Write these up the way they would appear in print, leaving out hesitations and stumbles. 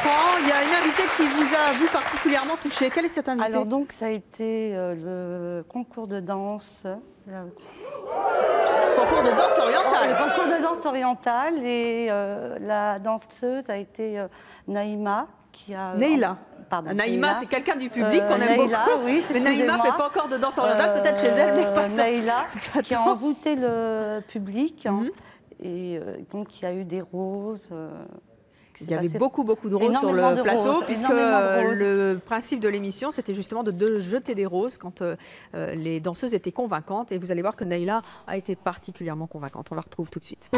Bertrand, il y a une invitée qui vous a vu particulièrement touché. Quelle est cette invitée? Alors donc ça a été le concours de danse. Concours de danse orientale. Le concours de danse orientale et la danseuse a été Naïma. Neila. Pardon, Naïma, c'est quelqu'un du public qu'on aime beaucoup. Oui, mais Naïma ne fait pas encore de danse orientale, peut-être chez elle, mais pas ça. Naïla, qui a envoûté le public. Et donc, il y a eu des roses. Il y avait beaucoup de roses sur le plateau, puisque le principe de l'émission, c'était justement de jeter des roses quand les danseuses étaient convaincantes. Et vous allez voir que Naïla a été particulièrement convaincante. On la retrouve tout de suite.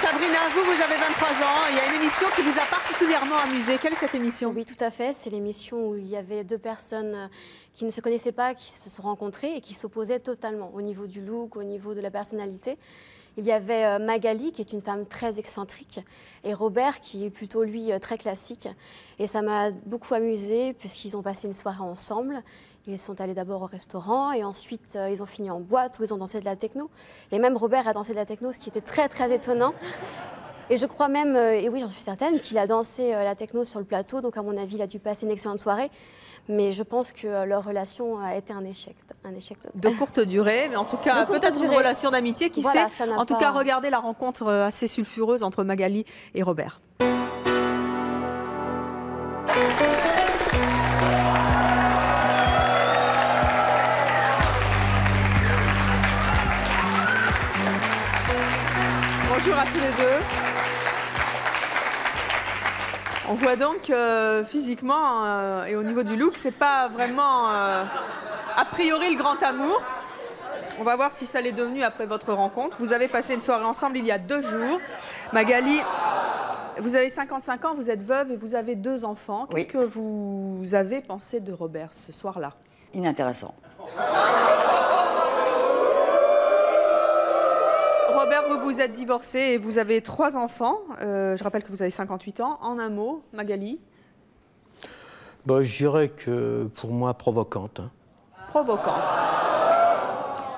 Sabrina, vous avez 23 ans. Il y a une émission qui vous a particulièrement amusé. Quelle est cette émission? Oui, tout à fait. C'est l'émission où il y avait deux personnes qui ne se connaissaient pas, qui se sont rencontrées et qui s'opposaient totalement au niveau du look, au niveau de la personnalité. Il y avait Magali, qui est une femme très excentrique, et Robert, qui est plutôt, lui, très classique. Et ça m'a beaucoup amusée, puisqu'ils ont passé une soirée ensemble. Ils sont allés d'abord au restaurant, et ensuite, ils ont fini en boîte, où ils ont dansé de la techno. Et même Robert a dansé de la techno, ce qui était très, très étonnant. Et je crois même, et oui, j'en suis certaine, qu'il a dansé la techno sur le plateau. Donc, à mon avis, il a dû passer une excellente soirée. Mais je pense que leur relation a été un échec. De courte durée, mais en tout cas, peut-être une relation d'amitié, qui sait. En tout cas, regardez la rencontre assez sulfureuse entre Magali et Robert. Bonjour à tous les deux. On voit donc physiquement et au niveau du look, c'est pas vraiment a priori le grand amour. On va voir si ça l'est devenu après votre rencontre. Vous avez passé une soirée ensemble il y a 2 jours. Magali, vous avez 55 ans, vous êtes veuve et vous avez 2 enfants. Qu'est-ce que vous avez pensé de Robert ce soir-là? Inintéressant. Robert, vous vous êtes divorcé et vous avez 3 enfants. Je rappelle que vous avez 58 ans. En un mot, Magali? Bah, je dirais que pour moi, provocante. Hein. Provocante.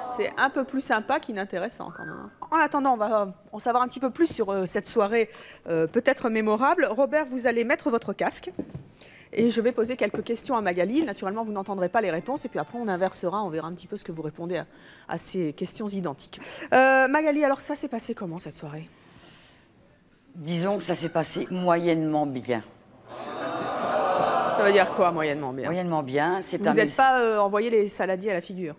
C'est un peu plus sympa qu'inintéressant quand même. En attendant, on va en savoir un petit peu plus sur cette soirée peut-être mémorable. Robert, vous allez mettre votre casque. Et je vais poser quelques questions à Magali. Naturellement, vous n'entendrez pas les réponses. Et puis après, on inversera. On verra un petit peu ce que vous répondez à ces questions identiques. Magali, alors ça s'est passé comment cette soirée? Disons que ça s'est passé moyennement bien. Ça veut dire quoi, moyennement bien? Moyennement bien. Vous n'êtes pas envoyé les saladiers à la figure?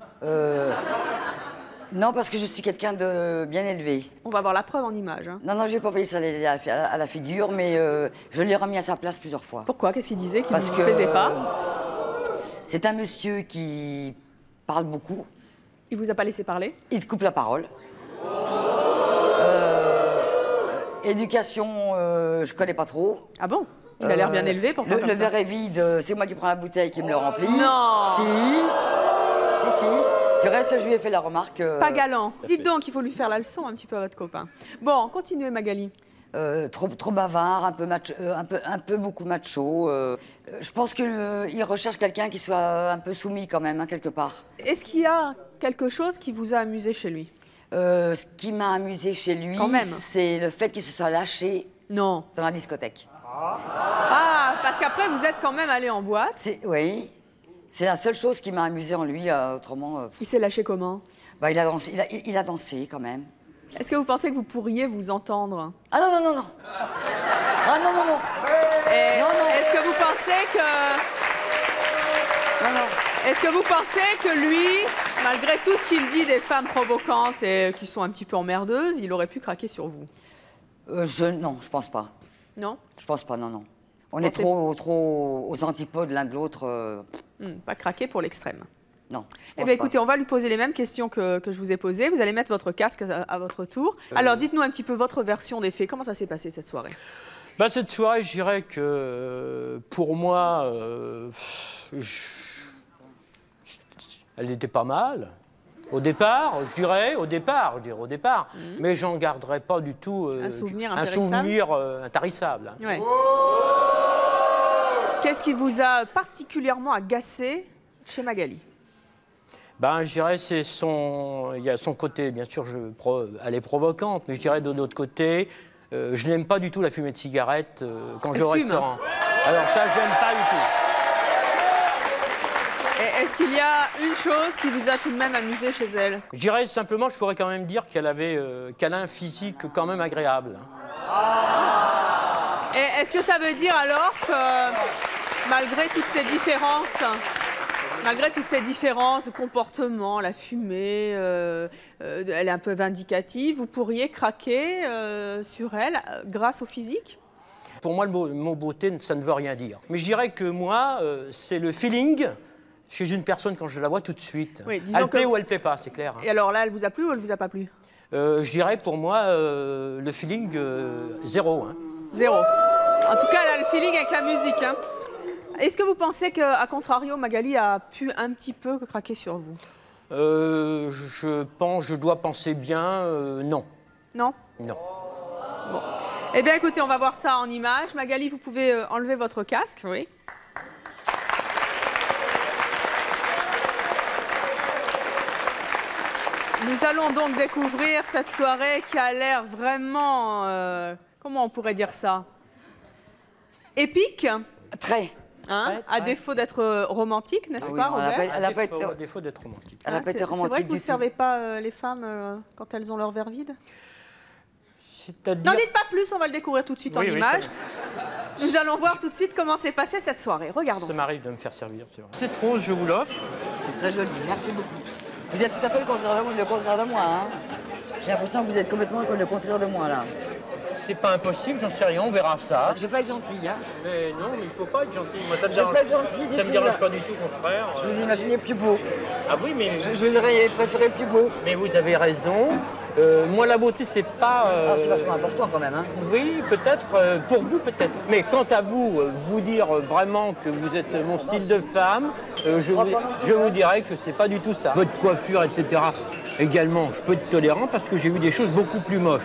Non, parce que je suis quelqu'un de bien élevé. On va voir la preuve en image. Hein. Non, je vais pas payer ça à la figure, mais je l'ai remis à sa place plusieurs fois. Pourquoi? Qu'est-ce qu'il disait? Qu'il ne Parce vous que plaisait pas? C'est un monsieur qui parle beaucoup. Il vous a pas laissé parler? Il te coupe la parole. Éducation, je connais pas trop. Ah bon? Il a l'air bien élevé pour Le verre est vide, c'est moi qui prends la bouteille qui me le remplit. Non! Si. Du reste, je lui ai fait la remarque. Pas galant. Dites donc, il faut lui faire la leçon un petit peu à votre copain. Bon, continuez Magali. Trop bavard, un peu beaucoup macho. Je pense qu'il recherche quelqu'un qui soit un peu soumis quand même, hein, quelque part. Est-ce qu'il y a quelque chose qui vous a amusé chez lui? Ce qui m'a amusé chez lui, c'est le fait qu'il se soit lâché Non. dans la discothèque. Ah, parce qu'après, vous êtes quand même allé en boîte. Oui, c'est la seule chose qui m'a amusé en lui, autrement... Il s'est lâché comment? Bah, il a dansé quand même. Est-ce que vous pensez que vous pourriez vous entendre? Ah non. Ah non. Est-ce que vous pensez que... Non. Est-ce que vous pensez que lui, malgré tout ce qu'il dit des femmes provocantes et qui sont un petit peu emmerdeuses, il aurait pu craquer sur vous? Non, je pense pas. Non? Je pense pas, non. On est trop aux antipodes l'un de l'autre. Pas craquer pour l'extrême. Non, je pense Eh bien, écoutez, on va lui poser les mêmes questions que je vous ai posées. Vous allez mettre votre casque à votre tour. Alors, dites-nous un petit peu votre version des faits. Comment ça s'est passé cette soirée? Bah, cette soirée, je dirais que pour moi, elle était pas mal. Au départ, je dirais, mais j'en garderai pas du tout un souvenir intarissable. Ouais. Qu'est-ce qui vous a particulièrement agacé chez Magali? Ben, je dirais il y a son côté, bien sûr, elle est provocante, mais je dirais de l'autre côté, je n'aime pas du tout la fumée de cigarette quand je vais au restaurant. Alors ça, je n'aime pas du tout. Est-ce qu'il y a une chose qui vous a tout de même amusé chez elle? Je dirais simplement, je pourrais quand même dire qu'elle a un physique quand même agréable. Et est-ce que ça veut dire alors que malgré toutes ces différences de comportement, la fumée, elle est un peu vindicative, vous pourriez craquer sur elle grâce au physique? Pour moi, le mot beauté, ça ne veut rien dire. Mais je dirais que moi, c'est le feeling chez une personne quand je la vois tout de suite. Oui, elle plaît ou elle plaît pas, c'est clair. Et alors là, elle vous a plu ou elle vous a pas plu? Je dirais pour moi, le feeling, 0. Hein. 0. En tout cas, elle a le feeling avec la musique. Hein. Est-ce que vous pensez qu'à contrario, Magali a pu un petit peu craquer sur vous? Je dois penser bien, non. Non? Non. Bon. Eh bien, écoutez, on va voir ça en image. Magali, vous pouvez enlever votre casque, oui. Nous allons donc découvrir cette soirée qui a l'air vraiment... comment on pourrait dire ça? Épique? Très. Hein, à défaut d'être romantique, n'est-ce pas, Robert? À défaut d'être romantique. Elle n'a pas été romantique. C'est vrai que vous ne servez pas les femmes quand elles ont leur verre vide? N'en dites pas plus, on va le découvrir tout de suite en image. Nous allons voir tout de suite comment s'est passée cette soirée. Regardons ça. Ça m'arrive de me faire servir, c'est vrai. Cette rose, je vous l'offre. C'est très joli, merci beaucoup. Vous êtes tout à fait le contraire de moi. Hein. J'ai l'impression que vous êtes complètement le contraire de moi, là. C'est pas impossible, j'en sais rien, on verra ça. Je vais pas être gentille, hein. Mais non, mais il faut pas être gentil. Moi, je vais pas être gentille du tout. Ça me dérange pas du tout, au contraire. Je vous imaginais plus beau. Ah oui, mais... Je vous aurais préféré plus beau. Mais vous avez raison. Moi, la beauté, c'est pas... c'est vachement important, quand même, hein. Oui, peut-être, pour vous, peut-être. Mais quant à vous, vous dire vraiment que vous êtes mon style de femme, je vous dirais que c'est pas du tout ça. Votre coiffure, etc. Également, je peux être tolérant parce que j'ai vu des choses beaucoup plus moches.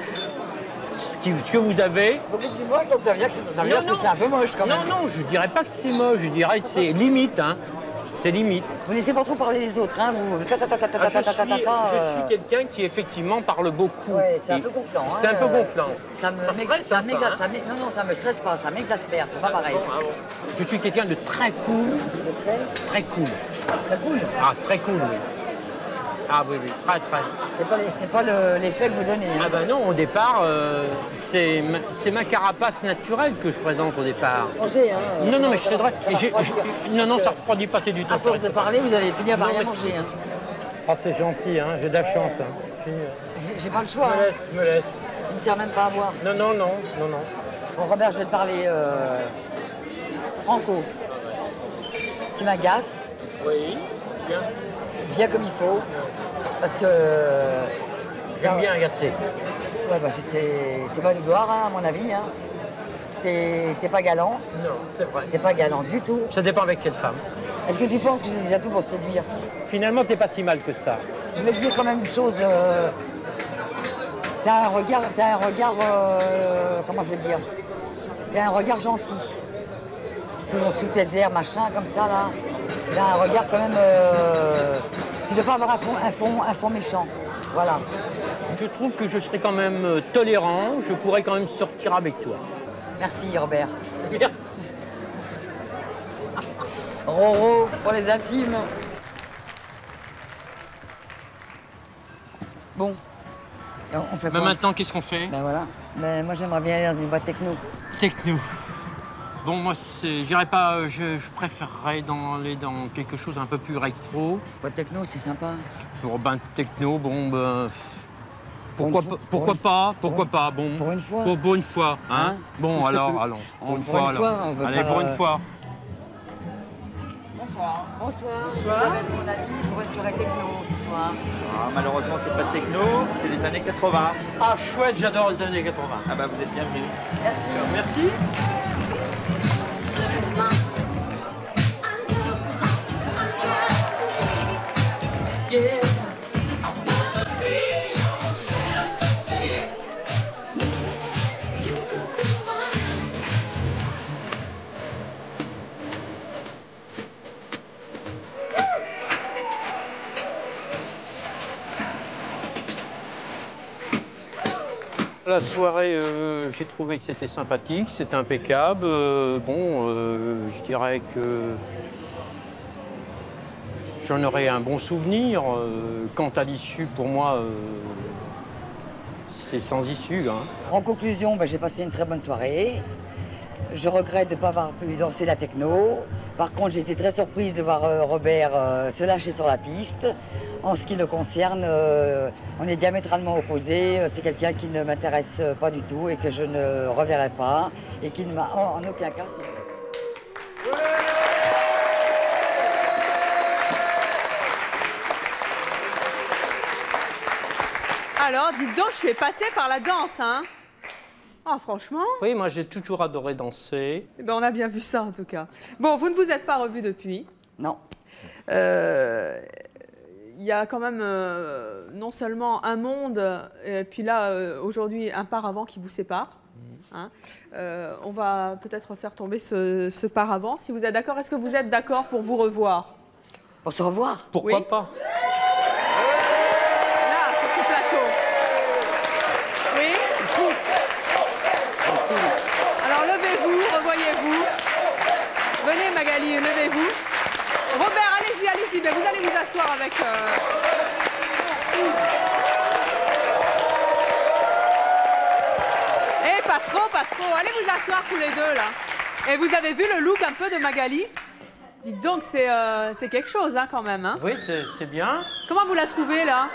Ce que vous avez... Beaucoup plus moche, donc ça veut dire que c'est un peu moche quand même. Non, je dirais pas que c'est moche, je dirais que c'est limite, hein. C'est limite. Vous ne laissez pas trop parler les autres, hein, vous. Je suis quelqu'un qui effectivement parle beaucoup. Oui, c'est un peu gonflant. C'est un peu gonflant. Ça me stresse pas, ça m'exaspère, c'est pas pareil. Je suis quelqu'un de très cool. Très cool. Très cool? Ah, très cool, oui. Ah oui, très. C'est pas l'effet que vous donnez. Hein. Ah ben non, au départ, c'est ma carapace naturelle que je présente au départ. Manger, hein. Non, mais je suis vrai. Non, ça ne refroidit pas, c'est du tout. À force de parler, vous allez finir par rien manger. Hein. Ah, c'est gentil, hein, j'ai de la chance. Hein. J'ai pas le choix. Me laisse, me laisse. Il ne sert même pas à boire. Non, non, non, non, non. Bon, Robert, je vais te parler franco. Tu m'agaces. Oui, bien. Bien comme il faut. Parce que... J'aime bien agacer. Ouais, bah, c'est bonne gloire, hein, à mon avis. Hein. T'es pas galant. Non, c'est vrai. T'es pas galant du tout. Ça dépend avec quelle femme. Est-ce que tu penses que j'ai des atouts pour te séduire? Finalement, t'es pas si mal que ça. Je vais te dire quand même une chose. T'as un regard, comment je vais dire? T'as un regard gentil. Sous tes airs, machin, comme ça, là. T'as un regard quand même... tu ne dois pas avoir un fond méchant. Voilà. Je trouve que je serais quand même tolérant. Je pourrais quand même sortir avec toi. Merci, Robert. Merci. Roro, pour les intimes. Bon. Alors, on fait Mais quoi? maintenant, qu'est-ce qu'on fait? Ben voilà. Ben, moi, j'aimerais bien aller dans une boîte techno. Techno. Bon, moi, j'irais pas. Je préférerais aller dans quelque chose un peu plus rétro. Boîte techno, c'est sympa. Bon, ben, techno, bon, ben. Pourquoi pas, bon. Pour une fois. Pour une fois, hein? Bon, alors, allons. Pour une fois, alors. on va Allez, faire, pour une fois. Bonsoir. Je vous amène mon ami pour une soirée techno ce soir. Ah, malheureusement, c'est pas de techno, c'est les années 80. Ah, chouette, j'adore les années 80. Ah bah, vous êtes bienvenus. Merci. Merci. La soirée, j'ai trouvé que c'était sympathique, c'était impeccable. Je dirais que j'en aurai un bon souvenir. Quant à l'issue, pour moi, c'est sans issue. Hein. En conclusion, ben, j'ai passé une très bonne soirée. Je regrette de ne pas avoir pu danser la techno. Par contre, j'ai été très surprise de voir Robert se lâcher sur la piste. En ce qui le concerne, on est diamétralement opposés. C'est quelqu'un qui ne m'intéresse pas du tout et que je ne reverrai pas et qui ne m'a en aucun cas... Alors, dites donc, je suis épatée par la danse, hein? Ah, franchement. Oui, moi j'ai toujours adoré danser. Eh ben, on a bien vu ça, en tout cas. Bon, vous ne vous êtes pas revus depuis. Non. Il y a quand même non seulement un monde, et puis là, aujourd'hui, un paravent qui vous sépare. Hein. On va peut-être faire tomber ce paravent. Si vous êtes d'accord, est-ce que vous êtes d'accord pour vous revoir? Pour se revoir? Pourquoi Oui. pas? Là, sur ce plateau. Oui? Ici. Ici. Alors, levez-vous, revoyez-vous. Venez, Magali, levez-vous. Robert, allez-y, allez-y. Ben, vous allez vous asseoir avec... Eh, pas trop, pas trop. Allez vous asseoir tous les deux, là. Et vous avez vu le look un peu de Magali? Dites donc, c'est quelque chose, hein, quand même. Hein. Oui, c'est bien. Comment vous la trouvez, là?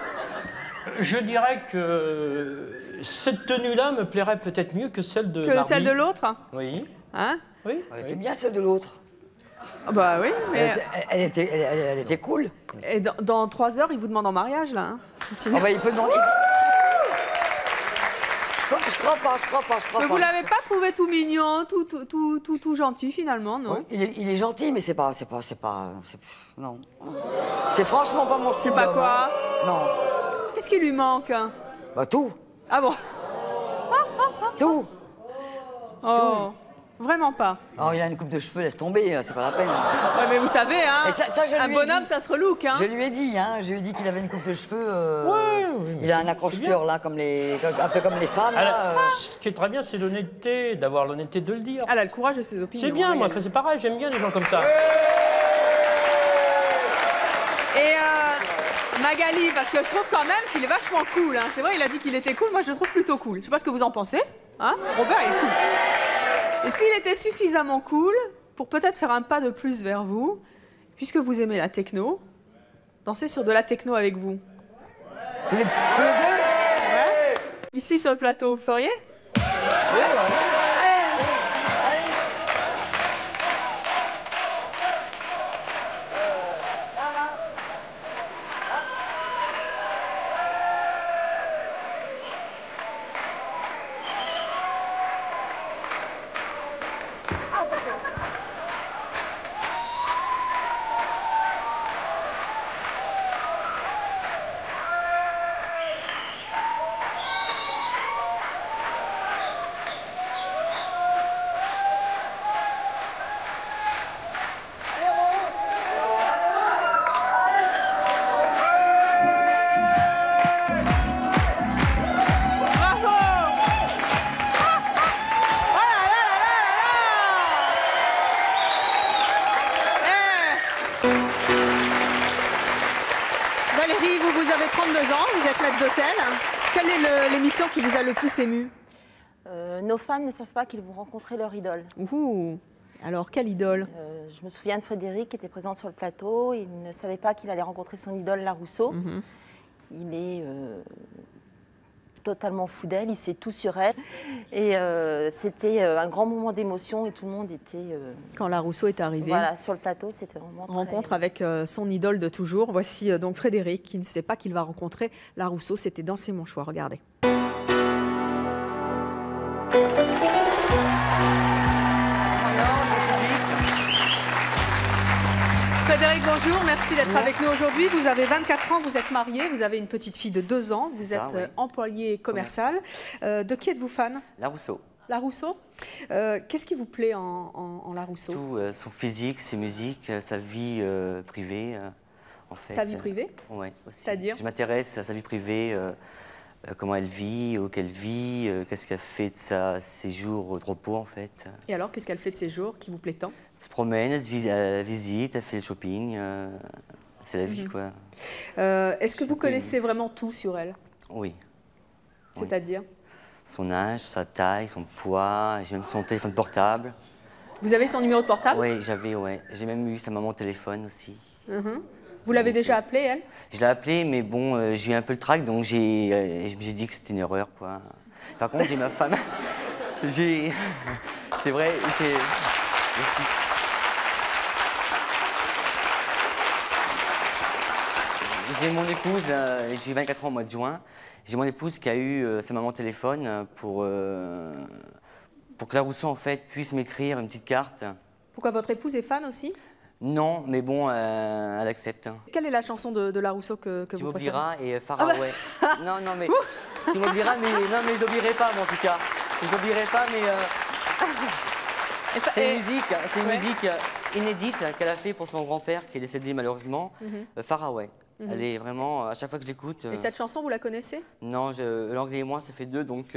Je dirais que cette tenue-là me plairait peut-être mieux que celle de Que Barbie. celle de l'autre? Oui. Hein? Oui. Elle était bien celle de l'autre. Ah bah oui, mais... Elle était cool. Et dans 3 heures, il vous demande en mariage, là. Hein. Oh bah, il peut demander. Je crois pas. Mais vous l'avez pas trouvé tout mignon, tout gentil, finalement, non? Oui, il est gentil, mais c'est pas. Non. C'est franchement pas mon style. C'est pas d'homme, quoi? hein. Non. Qu'est-ce qui lui manque? Bah, tout. Ah bon? Tout. Oh, vraiment pas. Oh, il a une coupe de cheveux, laisse tomber, c'est pas la peine. Ouais, mais vous savez, hein, Et ça, je un lui ai bonhomme, dit. ça se relook, hein. Je lui ai dit qu'il avait une coupe de cheveux. Oui, il a un accroche-cœur là, un peu comme les femmes. Là, Ce qui est très bien, c'est l'honnêteté, d'avoir l'honnêteté de le dire. Elle a le courage de ses opinions. C'est bien, moi, Magali. c'est pareil, j'aime bien les gens comme ça. Et Magali, parce que je trouve quand même qu'il est vachement cool. Hein. C'est vrai, il a dit qu'il était cool, moi je le trouve plutôt cool. Je sais pas ce que vous en pensez. Hein, Robert est cool. Et s'il était suffisamment cool pour peut-être faire un pas de plus vers vous, puisque vous aimez la techno, danser sur de la techno avec vous? Tous les deux? Ouais. Ici sur le plateau, vous feriez? Valérie, vous avez 32 ans, vous êtes maître d'hôtel. Quelle est l'émission qui vous a le plus ému? Nos fans ne savent pas qu'ils vont rencontrer leur idole. Ouh. Alors, quelle idole? Je me souviens de Frédéric qui était présent sur le plateau. Il ne savait pas qu'il allait rencontrer son idole, Larousseau. Il est totalement fou d'elle, il sait tout sur elle. Et c'était un grand moment d'émotion et tout le monde était... Quand Larousseau est arrivé. Voilà, sur le plateau, c'était vraiment rencontre avec son idole de toujours. Voici donc Frédéric qui ne sait pas qu'il va rencontrer Larousseau. C'était dans C'est mon choix, regardez. Frédéric, bonjour, merci d'être avec nous aujourd'hui. Vous avez 24 ans, vous êtes marié, vous avez une petite fille de 2 ans, vous êtes employé commercial. De qui êtes-vous fan? Larousseau. Larousseau. Qu'est-ce qui vous plaît en Larousseau? Tout, son physique, ses musiques, sa vie privée, en fait. Sa vie privée? Oui, aussi. C'est-à-dire? Je m'intéresse à sa vie privée, comment elle vit, où qu'elle vit, qu'est-ce qu'elle fait de ses jours de repos, en fait. Et alors, qu'est-ce qu'elle fait de ses jours qui vous plaît tant? Elle se promène, elle visite, elle fait le shopping, c'est la vie, quoi. Est-ce que vous connaissez vraiment tout sur elle? Oui. C'est-à-dire? Son âge, sa taille, son poids, j'ai même son téléphone portable. Vous avez son numéro de portable? Oui, j'avais, ouais. J'ai même eu sa maman au téléphone aussi. Vous l'avez déjà appelée, elle? Je l'ai appelée, mais bon, j'ai eu un peu le trac, donc j'ai dit que c'était une erreur, quoi. Par contre, j'ai ma femme. C'est vrai, Merci. J'ai mon épouse, j'ai 24 ans au mois de juin. J'ai mon épouse qui a eu sa maman au téléphone pour que Larousseau, en fait, puisse m'écrire une petite carte. Pourquoi votre épouse est fan aussi? Non, mais bon, elle accepte. Quelle est la chanson de Larousseau que vous préférez? Tu m'oublieras et Faraway. Non, non, mais tu m'oublieras, mais non, mais je l'oublierai pas, moi, en tout cas. Je l'oublierai pas, mais c'est une musique inédite qu'elle a fait pour son grand-père qui est décédé malheureusement. Faraway. Elle est vraiment, à chaque fois que je l'écoute... Et cette chanson, vous la connaissez? Non, l'anglais et moi, ça fait 2, donc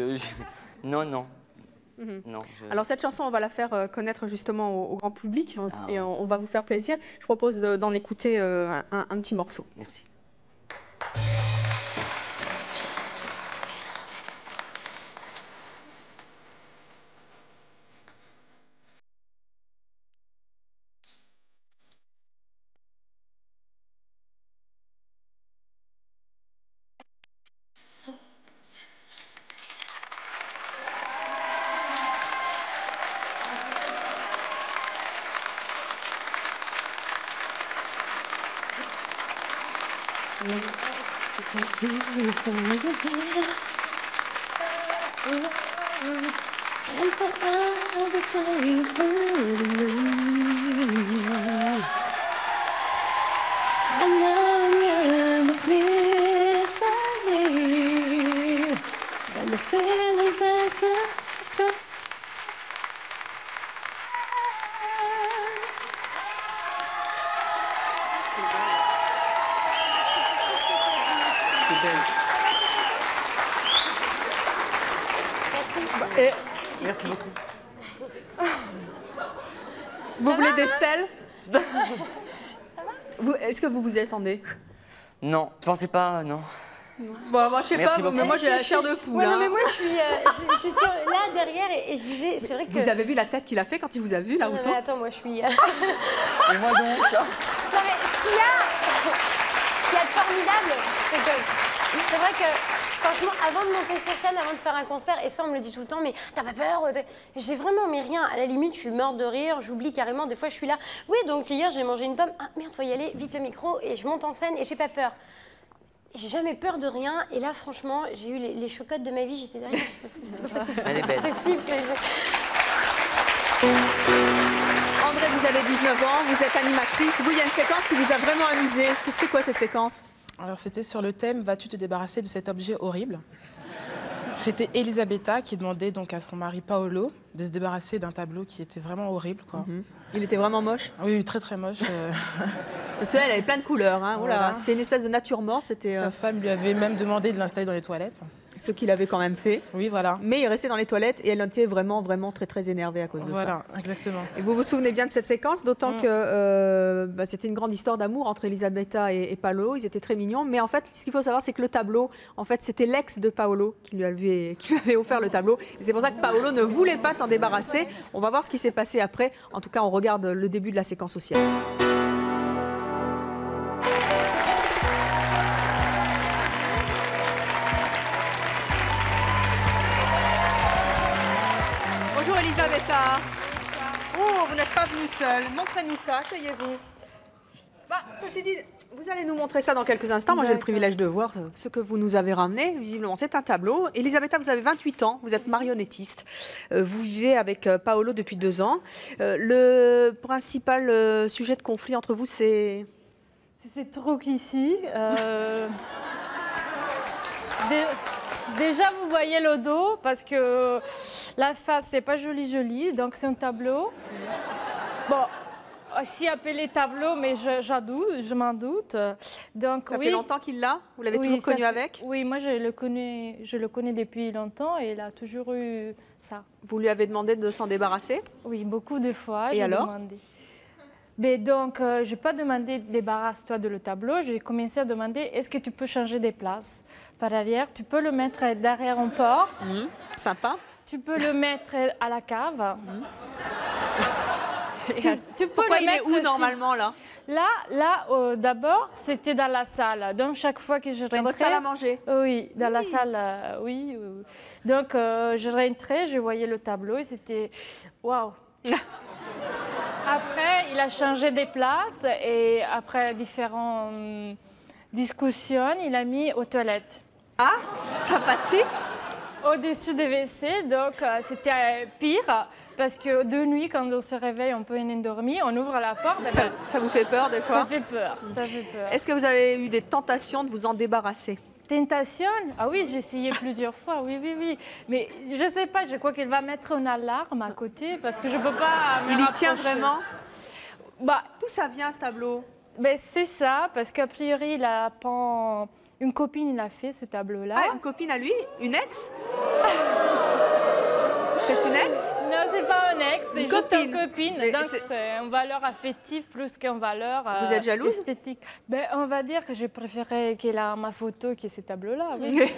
non, non. Non, Alors cette chanson, on va la faire connaître justement au grand public et on va vous faire plaisir. Je propose d'en écouter un petit morceau. Merci. Merci beaucoup. Vous voulez des selles? Est-ce que vous vous y attendez? Non, je pensais pas, non. Bon, moi je sais pas, mais moi j'ai la chair de poule. Ouais, non, mais moi j'étais là derrière et je disais, c'est vrai que... Vous avez vu la tête qu'il a fait quand il vous a vu, Larousseau? Non, mais attends, moi je suis... Et moi donc? Non mais ce qu'il y a... formidable, c'est que c'est vrai que franchement, avant de monter sur scène, avant de faire un concert, et ça on me le dit tout le temps, mais t'as pas peur? J'ai vraiment mais rien. À la limite, je suis morte de rire, j'oublie carrément. Des fois, je suis là. Oui, donc hier j'ai mangé une pomme. Ah merde, faut y aller, vite le micro, et je monte en scène et j'ai pas peur. J'ai jamais peur de rien, et là, franchement, j'ai eu les chocottes de ma vie. J'étais derrière. C'est pas possible. Elle est belle. C'est pas possible. André, vous avez 19 ans, vous êtes animatrice. Vous, il y a une séquence qui vous a vraiment amusé. C'est quoi cette séquence? Alors, c'était sur le thème « Vas-tu te débarrasser de cet objet horrible ?» C'était Elisabetta qui demandait donc à son mari Paolo de se débarrasser d'un tableau qui était vraiment horrible, quoi. Il était vraiment moche? Oui, très très moche. Parce qu'elle avait plein de couleurs. Hein. Voilà. C'était une espèce de nature morte. Sa femme lui avait même demandé de l'installer dans les toilettes. Ce qu'il avait quand même fait. Oui, voilà. Mais il restait dans les toilettes et elle était vraiment, vraiment très, très énervée à cause de ça. Voilà, exactement. Et vous vous souvenez bien de cette séquence, d'autant que c'était une grande histoire d'amour entre Elisabetta et Paolo. Ils étaient très mignons. Mais en fait, ce qu'il faut savoir, c'est que le tableau, en fait, c'était l'ex de Paolo qui lui avait offert le tableau. Et c'est pour ça que Paolo ne voulait pas s'en débarrasser. On va voir ce qui s'est passé après. En tout cas, on regarde le début de la séquence sociale. Bonjour Elisabetta. Oh, vous n'êtes pas venue seule. Montrez-nous ça, asseyez-vous. Bah, ceci dit, vous allez nous montrer ça dans quelques instants. Moi, j'ai le privilège de voir ce que vous nous avez ramené. Visiblement, c'est un tableau. Elisabetta, vous avez 28 ans, vous êtes marionnettiste. Vous vivez avec Paolo depuis 2 ans. Le principal sujet de conflit entre vous, c'est... C'est ce truc ici. Déjà, vous voyez le dos, parce que la face, c'est pas joli, donc c'est un tableau. Bon, aussi appelé tableau, mais je m'en doute. Donc, ça fait longtemps qu'il l'a? Vous l'avez toujours connu avec? Oui, moi je le connais depuis longtemps et il a toujours eu ça. Vous lui avez demandé de s'en débarrasser? Oui, beaucoup de fois. Et alors? Mais donc, je n'ai pas demandé débarrasse-toi de le tableau, j'ai commencé à demander est-ce que tu peux changer des places par arrière, tu peux le mettre derrière un port. Sympa. Tu peux le mettre à la cave. Tu peux pourquoi il est où normalement là? Là, d'abord, c'était dans la salle. Donc, chaque fois que je rentrais... Dans votre salle à manger? Oui, dans la salle, oui. Donc, je rentrais, je voyais le tableau et c'était... Waouh. Après, il a changé des places et après différentes discussions, il a mis aux toilettes. Ah, sympathique. Au-dessus des WC, donc c'était pire. Parce que de nuit, quand on se réveille, on peut endormir, on ouvre la porte. Ça vous fait peur des fois? Ça fait peur, ça fait peur. Est-ce que vous avez eu des tentations de vous en débarrasser? Tentation? Ah oui, j'ai essayé plusieurs fois, oui. Mais je ne sais pas, je crois qu'elle va mettre une alarme à côté parce que je ne peux pas me Il y rapprocher. tient vraiment? Bah, d'où ça vient ce tableau? Ben, c'est ça, parce qu'a priori, il a pas... Une copine, il a fait ce tableau-là. Ah, une copine à lui? Une ex? C'est une ex? Non, c'est pas un ex, c'est juste copine. une copine. Mais donc c'est une valeur affective plus qu'une valeur Vous êtes jalouse? esthétique. Ben, on va dire que je préférais qu'elle a ma photo que ce tableau-là. Oui.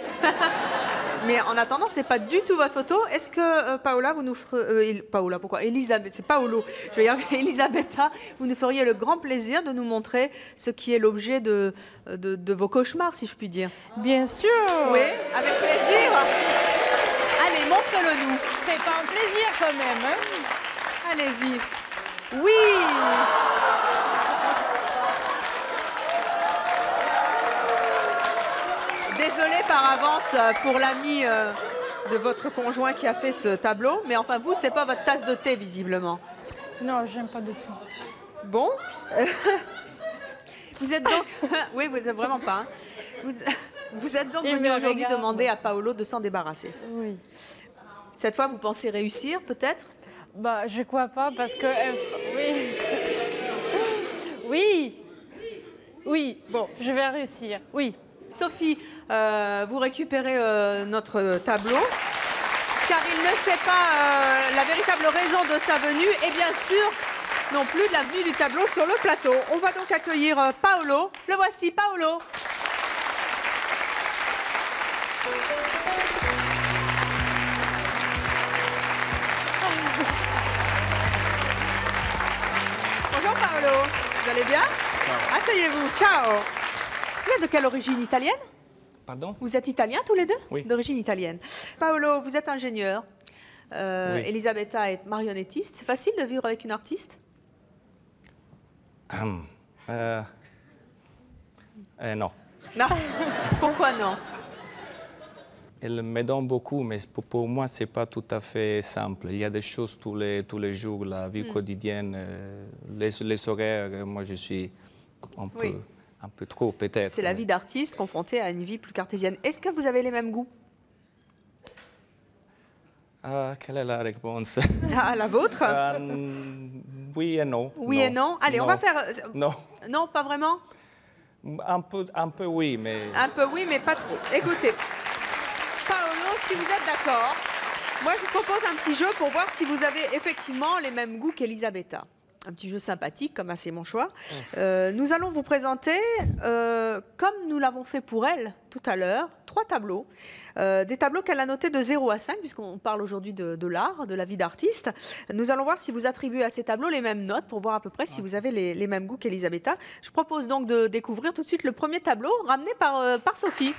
Mais en attendant, c'est pas du tout votre photo. Est-ce que Paola, vous nous ferez... Paola, pourquoi? Elisabeth, c'est Paolo. Je vais y arriver. Elisabetta, vous nous feriez le grand plaisir de nous montrer ce qui est l'objet de vos cauchemars, si je puis dire. Bien sûr. Oui, avec plaisir. Allez, montrez-le nous. C'est pas un plaisir quand même. Hein? Allez-y. Oui. Désolée par avance pour l'ami de votre conjoint qui a fait ce tableau, mais enfin vous, c'est pas votre tasse de thé visiblement. Non, j'aime pas du tout. Bon. Vous êtes donc... oui, vous n'êtes vraiment pas. Hein. Vous êtes donc venu aujourd'hui demander à Paolo de s'en débarrasser. Oui. Cette fois, vous pensez réussir, peut-être? Bah, je crois pas, parce que... oui. Oui. Oui. Bon, je vais réussir. Oui. Sophie, vous récupérez notre tableau, car il ne sait pas la véritable raison de sa venue, et bien sûr, non plus de la venue du tableau sur le plateau. On va donc accueillir Paolo. Le voici, Paolo. Bonjour Paolo, vous allez bien? Asseyez-vous, ciao. êtes de quelle origine italienne? Pardon? Vous êtes italien tous les deux? Oui. D'origine italienne. Paolo, vous êtes ingénieur. Oui. Elisabetta est marionnettiste. C'est facile de vivre avec une artiste? Non. Non. Pourquoi non? Elle me donne beaucoup, mais pour moi, ce n'est pas tout à fait simple. Il y a des choses tous les jours, la vie quotidienne, les horaires. Moi, je suis un peu trop, peut-être. C'est la vie d'artiste confrontée à une vie plus cartésienne. Est-ce que vous avez les mêmes goûts? Quelle est la réponse? La vôtre? Oui et non. Oui et non. Allez, on va faire... Non. Non, pas vraiment? Un peu oui, mais... Un peu oui, mais pas trop. Écoutez, Paolo, si vous êtes d'accord, moi je vous propose un petit jeu pour voir si vous avez effectivement les mêmes goûts qu'Elisabetta. Un petit jeu sympathique, comme C'est mon choix. Nous allons vous présenter, comme nous l'avons fait pour elle tout à l'heure, 3 tableaux. Des tableaux qu'elle a notés de 0 à 5, puisqu'on parle aujourd'hui de l'art, de la vie d'artiste. Nous allons voir si vous attribuez à ces tableaux les mêmes notes, pour voir à peu près si vous avez les mêmes goûts qu'Elisabetta. Je propose donc de découvrir tout de suite le premier tableau, ramené par Sophie.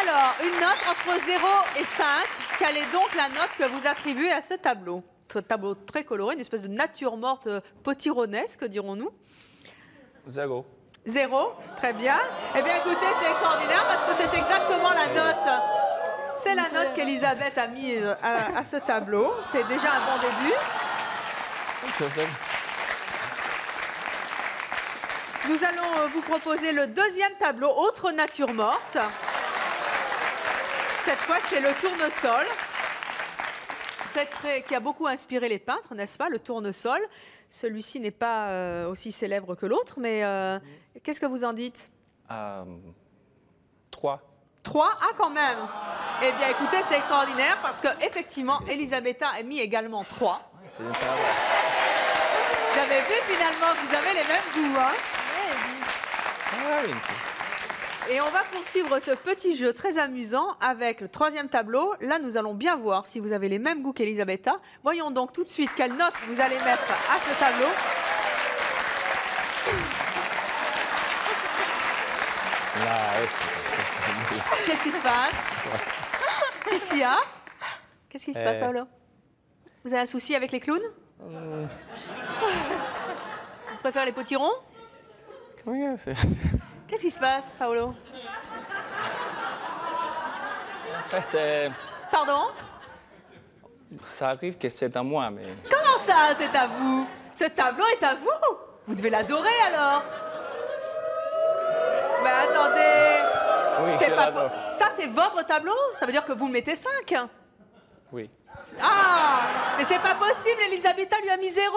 Alors, une note entre 0 et 5. Quelle est donc la note que vous attribuez à ce tableau? Un tableau très coloré, une espèce de nature morte potironesque, dirons-nous. 0. 0, très bien. Eh bien, écoutez, c'est extraordinaire parce que c'est exactement la note. C'est la note qu'Elisabeth a mise à ce tableau. C'est déjà un bon début. Nous allons vous proposer le deuxième tableau, Autre nature morte. Cette fois, c'est le tournesol, qui a beaucoup inspiré les peintres, n'est-ce pas? Le tournesol. Celui-ci n'est pas aussi célèbre que l'autre, mais qu'est-ce que vous en dites? 3. 3? Ah, quand même! Eh bien, écoutez, c'est extraordinaire parce qu'effectivement, Elisabetta a mis également 3. C'est une perverse. Vous avez vu finalement que vous avez les mêmes goûts, hein? Oui. Et on va poursuivre ce petit jeu très amusant avec le troisième tableau. Là, nous allons bien voir si vous avez les mêmes goûts qu'Elisabetta. Voyons donc tout de suite quelle note vous allez mettre à ce tableau. Qu'est-ce qui se passe? Qu'est-ce qu'il y a? Qu'est-ce qui se passe, Paolo? Vous avez un souci avec les clowns? Vous préférez les potirons? Qu'est-ce qui se passe, Paolo? En fait, c'est... Pardon? Ça arrive que c'est à moi, mais... Comment ça, c'est à vous? Ce tableau est à vous? Vous devez l'adorer, alors? Mais attendez... Oui, c'est je pas l'adore. Ça, c'est votre tableau? Ça veut dire que vous mettez 5? Oui. Ah! Mais c'est pas possible, Elisabetta lui a mis 0.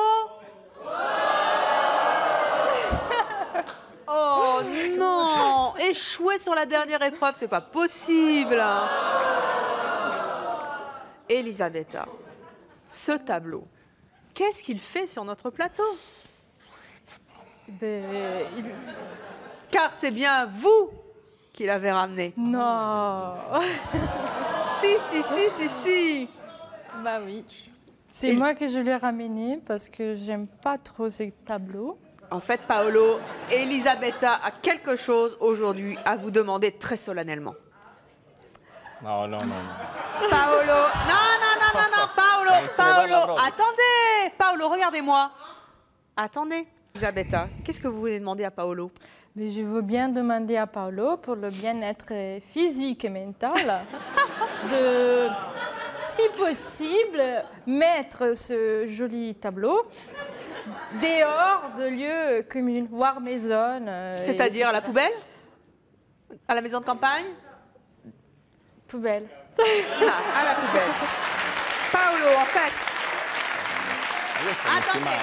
Oh non! Échoué sur la dernière épreuve, c'est pas possible! Elisabetta, ce tableau, qu'est-ce qu'il fait sur notre plateau? Car c'est bien vous qui l'avez ramené. Non. Si. Bah oui. C'est moi que je l'ai ramené parce que j'aime pas trop ces tableaux. En fait, Paolo, Elisabetta a quelque chose aujourd'hui à vous demander très solennellement. Non. Paolo, non, Paolo, attendez, Paolo, regardez-moi. Attendez, Elisabetta, qu'est-ce que vous voulez demander à Paolo? Mais je veux bien demander à Paolo, pour le bien-être physique et mental, de, si possible, mettre ce joli tableau dehors de lieux communs, voire maison. C'est-à-dire à la poubelle? À la maison de campagne? Poubelle. À la poubelle. Paolo, en fait... Attendez.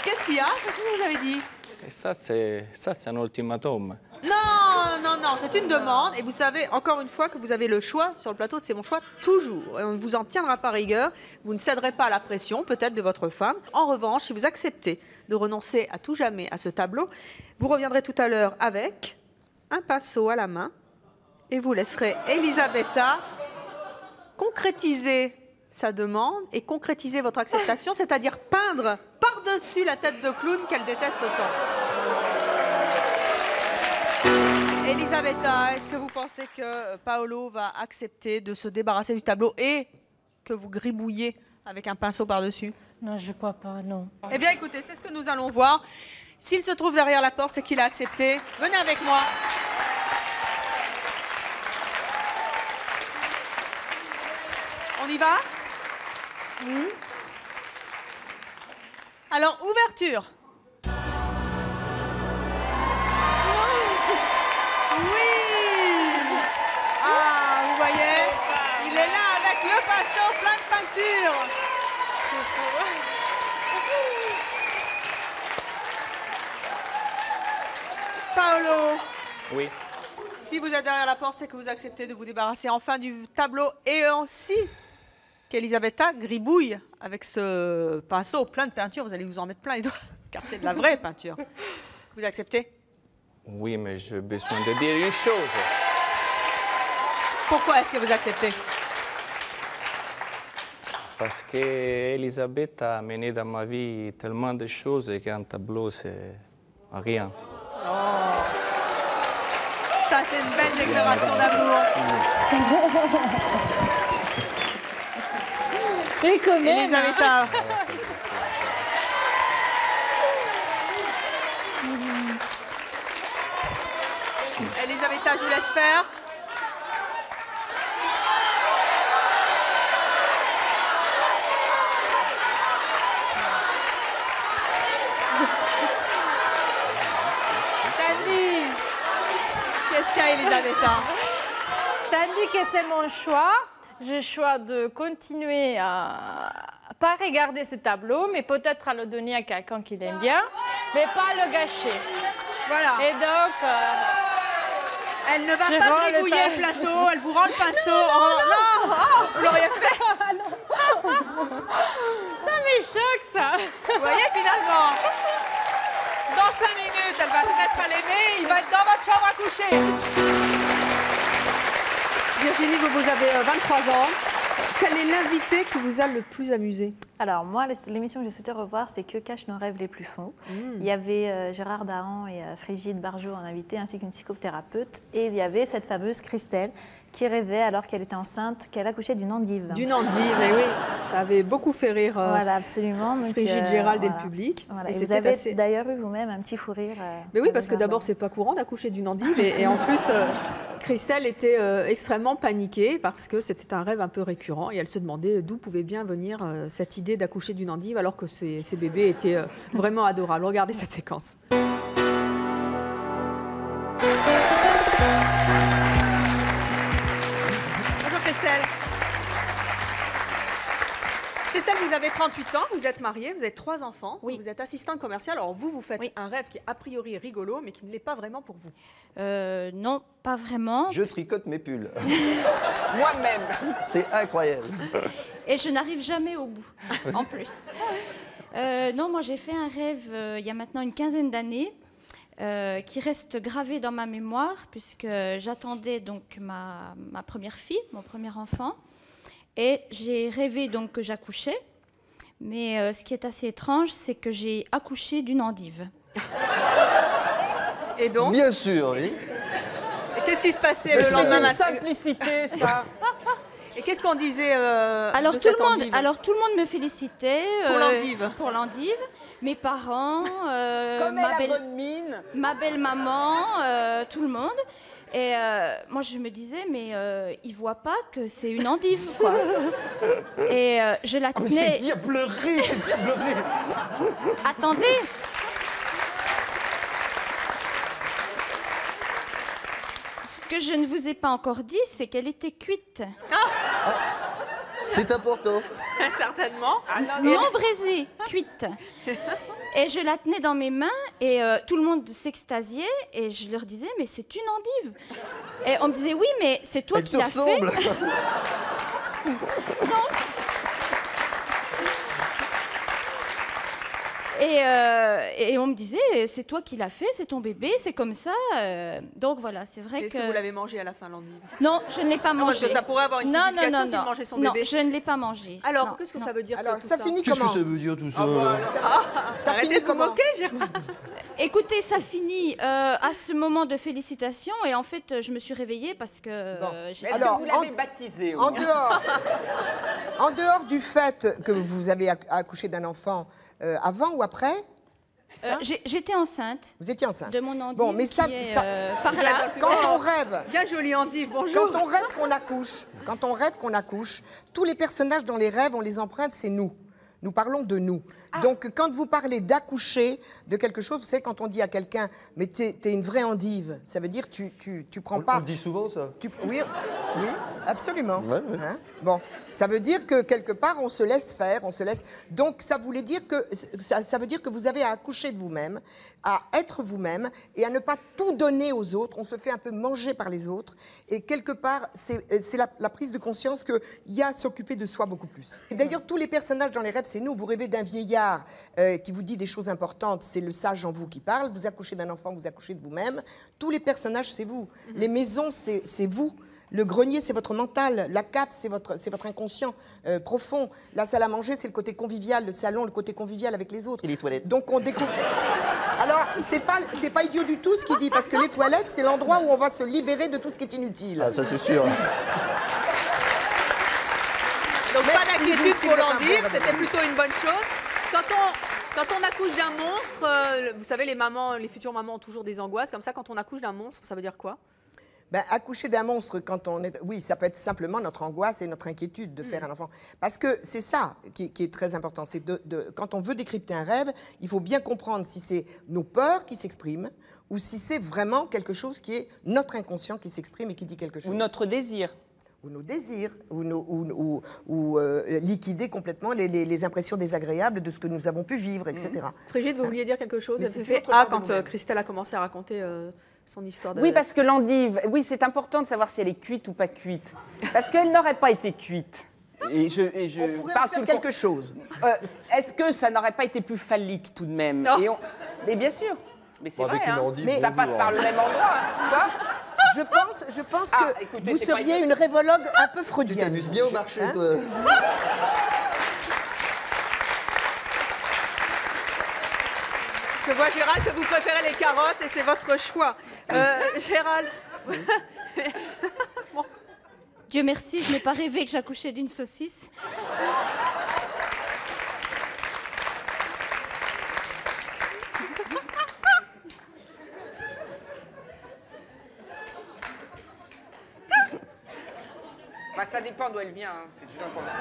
Qu'est-ce qu'il y a? Qu'est-ce que vous avez dit? Et ça, c'est un ultimatum. Non, c'est une demande. Et vous savez, encore une fois, que vous avez le choix sur le plateau de C'est mon choix, toujours. Et on ne vous en tiendra pas rigueur. Vous ne céderez pas à la pression, peut-être, de votre femme. En revanche, si vous acceptez de renoncer à tout jamais à ce tableau, vous reviendrez tout à l'heure avec un pinceau à la main et vous laisserez Elisabetta concrétiser sa demande et concrétiser votre acceptation, c'est-à-dire peindre par-dessus la tête de clown qu'elle déteste autant. Elisabetta, est-ce que vous pensez que Paolo va accepter de se débarrasser du tableau et que vous gribouillez avec un pinceau par-dessus? Non, je crois pas, non. Eh bien, écoutez, c'est ce que nous allons voir. S'il se trouve derrière la porte, c'est qu'il a accepté. Venez avec moi. On y va? Oui. Alors, ouverture. Oui. Ah, vous voyez, il est là avec le pinceau plein de peinture. Paolo. Oui. Si vous êtes derrière la porte, c'est que vous acceptez de vous débarrasser enfin du tableau et aussi qu'Elisabetta gribouille avec ce pinceau plein de peinture. Vous allez vous en mettre plein les doigts, car c'est de la vraie peinture. Vous acceptez? Oui, mais j'ai besoin de dire une chose. Pourquoi est-ce que vous acceptez? Parce qu'Elisabeth a amené dans ma vie tellement de choses et qu'un tableau, c'est rien. Oh. Ça, c'est une belle déclaration d'amour. Et quand même, Elisabetta. Elisabetta, je vous laisse faire. Qu'est-ce qu'il y a, Elisabetta? Tandis que c'est mon choix, j'ai choix de continuer à pas regarder ce tableau, mais peut-être à le donner à quelqu'un qui l'aime bien, mais pas le gâcher. Voilà. Et donc, elle ne va pas gribouiller le plateau, elle vous rend le pinceau. Non, vous l'auriez fait. Ça me choque, ça. Vous voyez, finalement, dans 5 minutes, elle va se mettre à l'aimer, il va être dans votre chambre à coucher. Virginie, vous avez 23 ans. Quel est l'invité qui vous a le plus amusé? Alors moi, l'émission que j'ai souhaité revoir, c'est Que cachent nos rêves les plus fonds. Il y avait Gérard Dahan et Frigide Barjot en invité, ainsi qu'une psychothérapeute. Et il y avait cette fameuse Christelle qui rêvait, alors qu'elle était enceinte, qu'elle accouchait d'une endive. D'une endive, et oui, ça avait beaucoup fait rire voilà, absolument. Donc, Frigide Gérald et voilà. le public. Voilà. Et Et vous avez d'ailleurs eu vous-même un petit fou rire. Mais oui, parce que d'abord, c'est pas courant d'accoucher d'une endive. Et en plus, Christelle était extrêmement paniquée parce que c'était un rêve un peu récurrent. Et elle se demandait d'où pouvait bien venir cette idée d'accoucher d'une endive alors que ces bébés étaient vraiment adorables. Regardez cette séquence. Bonjour Christelle. Christelle, vous avez 38 ans, vous êtes mariée, vous avez 3 enfants, oui. Vous êtes assistante commerciale. Alors vous faites un rêve qui est a priori rigolo, mais qui ne l'est pas vraiment pour vous. Non, pas vraiment. Je tricote mes pulls. Moi-même. C'est incroyable. Et je n'arrive jamais au bout, en plus. Non, moi j'ai fait un rêve il y a maintenant une quinzaine d'années qui reste gravé dans ma mémoire puisque j'attendais donc ma première fille, mon premier enfant. Et j'ai rêvé donc que j'accouchais, mais ce qui est assez étrange, c'est que j'ai accouché d'une endive. Et donc? Bien sûr, oui. Et qu'est-ce qui se passait le lendemain matin? Simplicité, ça. Et qu'est-ce qu'on disait alors, de tout cette le monde, endive? alors tout le monde me félicitait. Pour l'endive. Pour l'endive. Mes parents, Comme elle a bonne mine. ma belle-maman, tout le monde. Et moi, je me disais, mais ils ne voient pas que c'est une endive, quoi. Et je la tenais... mais c'est dire pleurer, c'est dire pleurer. Attendez. Ce que je ne vous ai pas encore dit, c'est qu'elle était cuite. C'est important. Certainement. Non braisée, cuite. Et je la tenais dans mes mains et tout le monde s'extasiait et je leur disais, mais c'est une endive. Et on me disait, oui, mais c'est toi qui l'as fait. Non. Et on me disait, c'est toi qui l'as fait, c'est ton bébé, c'est comme ça. Donc voilà, c'est vrai que... Est-ce que vous l'avez mangé à la fin, l'endive? Non, je ne l'ai pas mangé. Parce que ça pourrait avoir une signification si vous mangez son bébé. Non, je ne l'ai pas mangé. Alors, qu'est-ce que ça veut dire? Alors, ça finit Qu'est-ce comment? que ça veut dire tout ça Ça finit comment? Écoutez, ça finit à ce moment de félicitations et en fait, je me suis réveillée parce que... Est-ce que vous l'avez baptisé? En dehors du fait que vous avez accouché d'un enfant avant ou après? J'étais enceinte. Vous étiez enceinte. De mon endive. Bon, mais ça, par là. quand on rêve. Bien jolie endive, bonjour. Quand on rêve qu'on accouche, tous les personnages dans les rêves, on les emprunte, c'est nous. Nous parlons de nous. Donc, quand vous parlez d'accoucher de quelque chose, vous savez, quand on dit à quelqu'un, mais t'es une vraie endive, ça veut dire tu prends pas... On le dit souvent, ça. Oui, absolument. Ouais. Hein? Bon, ça veut dire que quelque part, on se laisse faire, on se laisse... Donc, ça voulait dire que... Ça veut dire que vous avez à accoucher de vous-même, à être vous-même et à ne pas tout donner aux autres. On se fait un peu manger par les autres. Et quelque part, c'est la prise de conscience qu'il y a à s'occuper de soi beaucoup plus. D'ailleurs, tous les personnages dans les rêves, c'est nous. Vous rêvez d'un vieillard qui vous dit des choses importantes, c'est le sage en vous qui parle. Vous accouchez d'un enfant, vous accouchez de vous-même. Tous les personnages, c'est vous. Les maisons, c'est vous. Le grenier, c'est votre mental. La cave, c'est votre inconscient profond. La salle à manger, c'est le côté convivial. Le salon, le côté convivial avec les autres. Et les toilettes. Donc, on découvre... Alors, c'est pas idiot du tout ce qu'il dit, parce que les toilettes, c'est l'endroit où on va se libérer de tout ce qui est inutile. Ah, ça, c'est sûr. Donc pas d'inquiétude pour l'endive, c'était plutôt une bonne chose. Quand on accouche d'un monstre, vous savez, les futures mamans ont toujours des angoisses. Comme ça, quand on accouche d'un monstre, ça veut dire quoi? Ben, accoucher d'un monstre, quand on est... Oui, ça peut être simplement notre angoisse et notre inquiétude de faire un enfant. Parce que c'est ça qui est très important. C'est quand on veut décrypter un rêve, il faut bien comprendre si c'est nos peurs qui s'expriment ou si c'est vraiment quelque chose qui est notre inconscient qui s'exprime et qui dit quelque chose. Ou notre désir. Ou nos désirs, ou liquider complètement les impressions désagréables de ce que nous avons pu vivre, etc. Frigide, vous vouliez dire quelque chose? Mais Elle c'est fait notre part de quand nous-mêmes. Christelle a commencé à raconter son histoire de... Oui, parce que l'endive, oui, c'est important de savoir si elle est cuite ou pas cuite. Parce qu'elle n'aurait pas été cuite. Et je On pourrait parle en faire sur le quelque chose. Est-ce que ça n'aurait pas été plus phallique tout de même? Non. Mais bien sûr. Mais c'est Bon, vrai, avec une hein. endive, Mais ça passe bonjour, par hein. le même endroit. Hein. Quoi? Je pense Ah, que écoutez, vous c'est pas seriez une- une rêvologue un peu Tu freudienne. t'amuses bien au marché, Hein? toi. Je vois, Gérald, que vous préférez les carottes et c'est votre choix. Gérald... Bon. Dieu merci, je n'ai pas rêvé que j'accouchais d'une saucisse. Enfin, ça dépend d'où elle vient. Hein. C'est toujours important.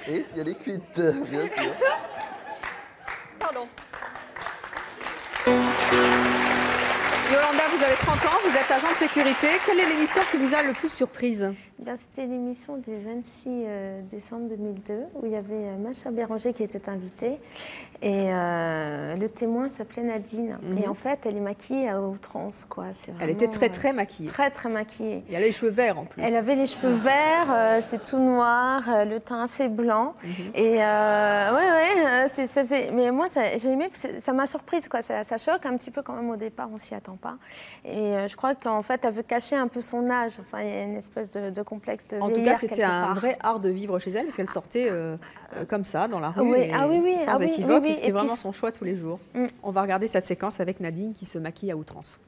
Et si elle est cuite, bien sûr. Pardon. Yolanda, vous avez 30 ans, vous êtes agent de sécurité. Quelle est l'émission qui vous a le plus surprise? C'était l'émission du 26 décembre 2002 où il y avait Macha Béranger qui était invitée et le témoin s'appelait Nadine. Et en fait, elle est maquillée à outrance, quoi. Elle était très très maquillée. Très très maquillée. Il y a les cheveux verts en plus. Elle avait les cheveux verts, c'est tout noir, le teint assez blanc. Et mais moi j'ai aimé parce que ça m'a surprise, quoi. Ça choque un petit peu quand même au départ, on s'y attend pas. Et je crois qu'en fait elle veut cacher un peu son âge. Enfin, il y a une espèce de complexe de En tout vieillard cas, c'était quelque un part. vrai art de vivre chez elle, parce qu'elle sortait comme ça, dans la rue, Oui, et sans oui, équivoque. oui, et C'était et vraiment puis- son choix tous les jours. On va regarder cette séquence avec Nadine qui se maquille à outrance.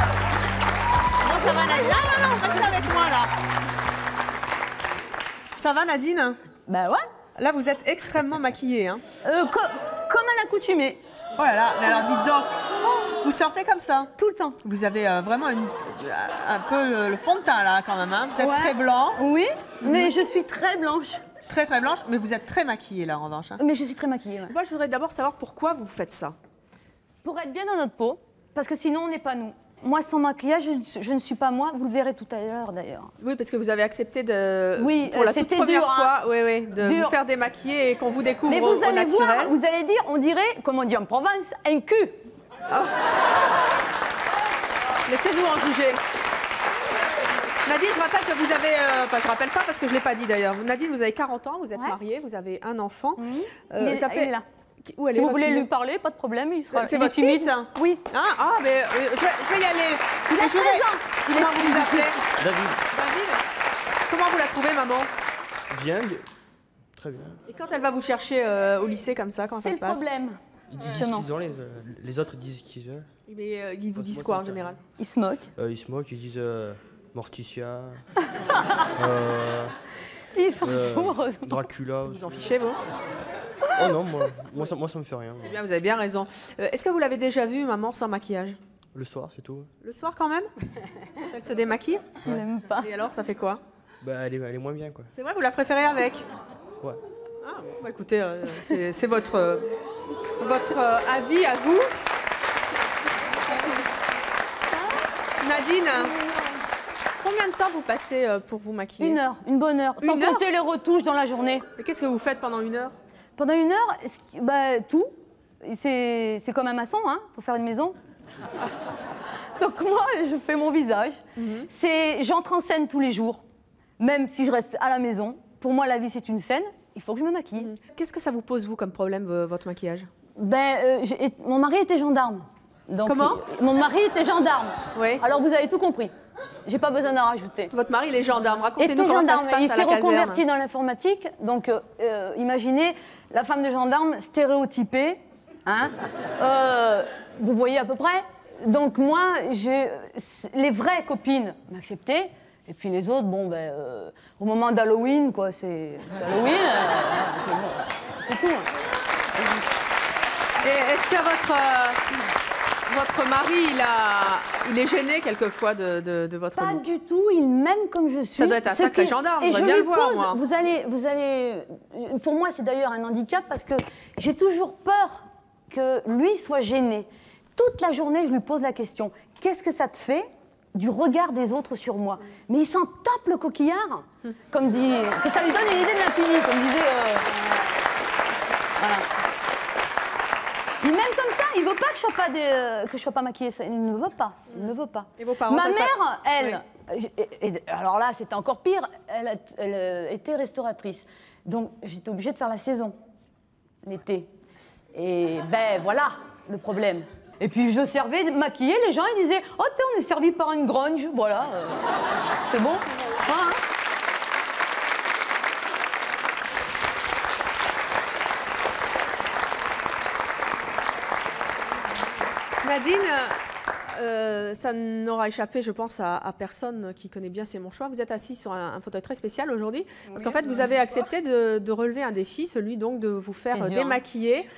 Bon, ça va, Nadine? Non, reste avec moi, là. Ça va, Nadine? Bah ouais. Là, vous êtes extrêmement maquillée. Hein. Comme à l'accoutumée. Oh là là, mais alors dites donc, vous sortez comme ça? Tout le temps. Vous avez vraiment un peu le fond de teint là quand même, hein. Vous êtes Ouais. très blanc. Oui, mais je suis très blanche. Très très blanche, mais vous êtes très maquillée là en revanche. Hein. Mais je suis très maquillée, ouais. Moi, je voudrais d'abord savoir pourquoi vous faites ça. Pour être bien dans notre peau, parce que sinon on n'est pas nous. Moi, sans maquillage, je ne suis pas moi. Vous le verrez tout à l'heure, d'ailleurs. Oui, parce que vous avez accepté de, Oui, pour la toute c'était première dur, fois, hein. oui, de Dur. vous faire démaquiller et qu'on vous découvre Mais au vous allez naturel. voir, vous allez dire, on dirait, comme on dit en Provence, un cul. Laissez-nous en juger. Nadine, je rappelle que vous avez... Enfin, je rappelle pas parce que je ne l'ai pas dit d'ailleurs. Nadine, vous avez 40 ans, vous êtes mariée, vous avez un enfant. Ça fait... Où si vous voulez lui parler, pas de problème, il sera C'est votre timide. fils? Oui. Mais je vais y aller. Il a 13 ans. Comment vous vous appelez? David. David. Comment vous la trouvez, maman? Bien. Très bien. Et quand elle va vous chercher au lycée comme ça, quand ça se passe? C'est le problème. Ils disent qu'ils ont, les autres disent qu'ils ont. Mais ils vous disent quoi en général? Ils se moquent. Ils se moquent, ils disent Morticia. Ils s'en foutent. Dracula. Vous en fichez, vous? Oh non, moi ça me fait rien. C'est bien, vous avez bien raison. Est-ce que vous l'avez déjà vue, maman, sans maquillage? Le soir, c'est tout. Le soir, quand même? Elle se démaquille? Je l'aime pas. Et alors, ça fait quoi? Bah, elle est moins bien, quoi. C'est vrai, vous la préférez avec? Ouais. Ah, bah, écoutez, c'est votre avis à vous. Nadine, combien de temps vous passez pour vous maquiller? 1 heure, une bonne heure, sans compter les retouches dans la journée. Et qu'est-ce que vous faites pendant 1 heure? Pendant 1 heure, tout. C'est comme un maçon, hein, pour faire une maison. Donc moi, je fais mon visage. J'entre en scène tous les jours, même si je reste à la maison. Pour moi, la vie, c'est une scène. Il faut que je me maquille. Qu'est-ce que ça vous pose, vous, comme problème, votre maquillage? Mon mari était gendarme. Donc, comment? Mon mari était gendarme. Oui. Alors, vous avez tout compris. J'ai pas besoin d'en rajouter. Votre mari, il est gendarme. Racontez-nous comment ça se passe à la caserne. Il s'est reconverti dans l'informatique. Donc, imaginez la femme de gendarme stéréotypée. Hein, vous voyez à peu près. Donc, moi, les vraies copines m'acceptaient. Et puis les autres, bon, au moment d'Halloween, quoi, c'est Halloween. C'est tout. Et est-ce que votre mari, il est gêné quelquefois de votre look? Pas du tout, il m'aime comme je suis. Ça doit être un sacré gendarme, je voudrais bien le voir, moi. Vous allez... Pour moi, c'est d'ailleurs un handicap parce que j'ai toujours peur que lui soit gêné. Toute la journée, je lui pose la question, qu'est-ce que ça te fait du regard des autres sur moi? Mais il s'en tape le coquillard, comme dit... Que ça lui donne une idée de l'infini, comme disait... Voilà. Il m'aime comme ça, il veut pas que je sois pas maquillée, il ne veut pas, il ne veut pas. Et vos parents, ma mère, elle, alors là c'était encore pire, elle était restauratrice, donc j'étais obligée de faire la saison, l'été. Et voilà le problème. Et puis je servais maquillée, les gens ils disaient « Oh, on est servi par une gronge, voilà, c'est bon. Hein ?» Nadine, ça n'aura échappé, je pense, à personne qui connaît bien C'est mon choix. Vous êtes assis sur un fauteuil très spécial aujourd'hui, parce qu'en fait, vous avez accepté de relever un défi, celui donc de vous faire démaquiller.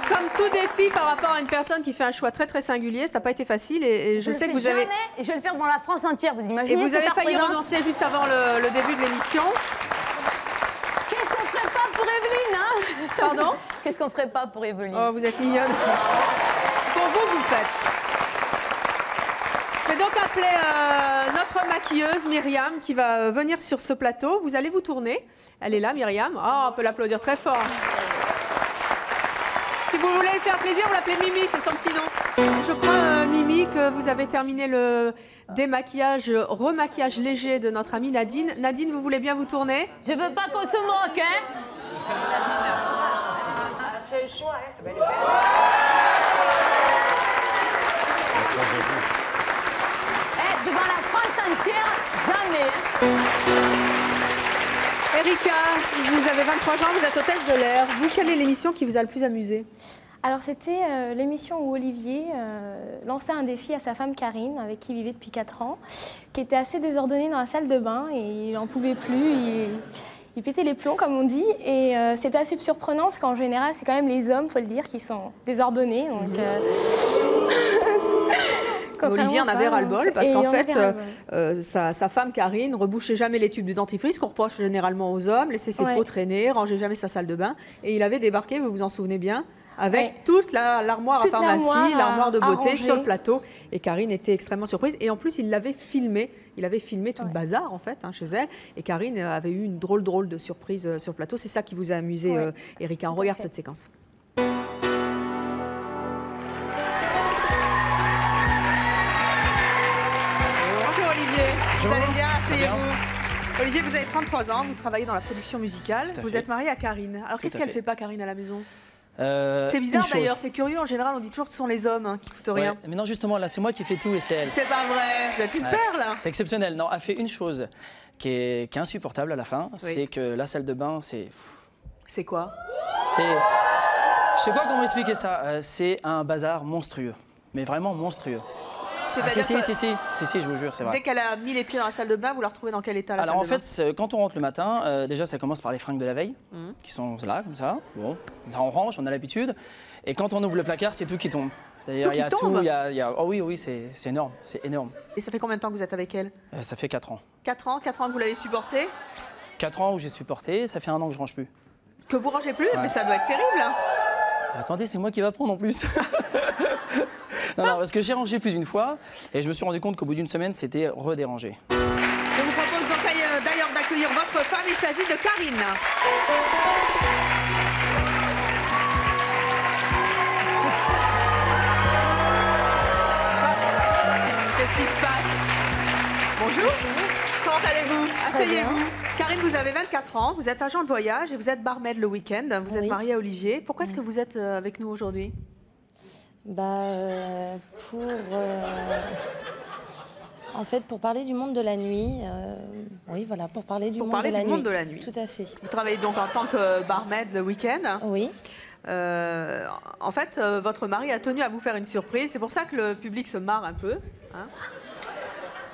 Comme tout défi par rapport à une personne qui fait un choix très très singulier, ça n'a pas été facile et je sais que vous avez... Et je vais le faire dans la France entière, vous imaginez? Et vous avez failli renoncer juste avant le début de l'émission. Qu'est-ce qu'on ferait pas pour Evelyne, hein? Pardon? Qu'est-ce qu'on ferait pas pour Evelyne? Oh, vous êtes mignonne. C'est pour vous que vous le faites. Je vais donc appeler notre maquilleuse, Myriam, qui va venir sur ce plateau. Vous allez vous tourner. Elle est là, Myriam. Oh, on peut l'applaudir très fort. Si vous voulez lui faire plaisir, vous l'appelez Mimi, c'est son petit nom. Je crois, Mimi, que vous avez terminé le démaquillage, remaquillage léger de notre amie Nadine. Nadine, vous voulez bien vous tourner? Je veux pas qu'on se moque, hein? C'est le choix, hein? Devant la France entière, jamais. Erika, vous avez 23 ans, vous êtes hôtesse de l'air. Vous, quelle est l'émission qui vous a le plus amusé? Alors c'était l'émission où Olivier lançait un défi à sa femme Karine, avec qui il vivait depuis 4 ans, qui était assez désordonnée dans la salle de bain et il n'en pouvait plus, il pétait les plombs comme on dit. Et c'était assez surprenant parce qu'en général c'est quand même les hommes, faut le dire, qui sont désordonnés. Donc, Olivier en avait ras-le-bol parce qu'en fait, sa femme Karine rebouchait jamais les tubes de dentifrice qu'on reproche généralement aux hommes, laissait ses peaux traîner, rangeait jamais sa salle de bain. Et il avait débarqué, vous vous en souvenez bien, avec toute l'armoire à Toute pharmacie, l'armoire l'armoire de à beauté ranger. sur le plateau. Et Karine était extrêmement surprise. Et en plus, il l'avait filmé. Il avait filmé tout le bazar, en fait, chez elle. Et Karine avait eu une drôle de surprise sur le plateau. C'est ça qui vous a amusé, Erika. On regarde cette séquence. Bonjour Olivier, vous allez bien? Asseyez-vous. Olivier, vous avez 33 ans, vous travaillez dans la production musicale, Tout à vous fait. êtes marié à Karine. Alors qu'est-ce à qu'elle fait. fait pas, Karine, à la maison? C'est C'est bizarre d'ailleurs, c'est curieux, en général on dit toujours que ce sont les hommes qui foutent rien. Mais non, justement, là, c'est moi qui fais tout et c'est elle. C'est pas vrai, vous êtes une Ouais. perle. C'est exceptionnel. Non, elle fait une chose qui est insupportable à la fin, c'est que la salle de bain, c'est... C'est quoi? C'est... Je sais pas comment expliquer ça. C'est un bazar monstrueux. Mais vraiment monstrueux. C'est-à-dire que si, je vous jure, c'est vrai. dès qu'elle a mis les pieds dans la salle de bain, vous la retrouvez dans quel état la Alors salle en de bain? fait, quand on rentre le matin, déjà ça commence par les fringues de la veille, Mhm. qui sont là, comme ça. Bon, ça on range, on a l'habitude. Et quand on ouvre le placard, c'est tout qui tombe. C'est-à-dire, Tout il y a qui tombe tout, il y a... Oh oui, c'est énorme, c'est énorme. Et ça fait combien de temps que vous êtes avec elle? Ça fait 4 ans. 4 ans? 4 ans que vous l'avez supportée? 4 ans où j'ai supporté, ça fait 1 an que je range plus. Que vous rangez plus? Ouais. Mais ça doit être terrible. Attendez, c'est moi qui va prendre en plus. non, parce que j'ai rangé plus d'une fois et je me suis rendu compte qu'au bout d'une semaine, c'était redérangé. Je vous propose donc d'ailleurs d'accueillir votre femme, il s'agit de Karine. Qu'est-ce qui se passe? Bonjour. Comment allez-vous? Asseyez-vous. Karine, vous avez 24 ans, vous êtes agent de voyage et vous êtes barmaid le week-end. Vous êtes mariée à Olivier. Pourquoi est-ce que vous êtes avec nous aujourd'hui? Pour... En fait, pour parler du monde de la nuit, oui, voilà, pour parler du, Pour monde, parler de la du nuit. monde de la nuit. Tout à fait. Vous travaillez donc en tant que barmaid le week-end. Oui. En fait, votre mari a tenu à vous faire une surprise. C'est pour ça que le public se marre un peu. Hein.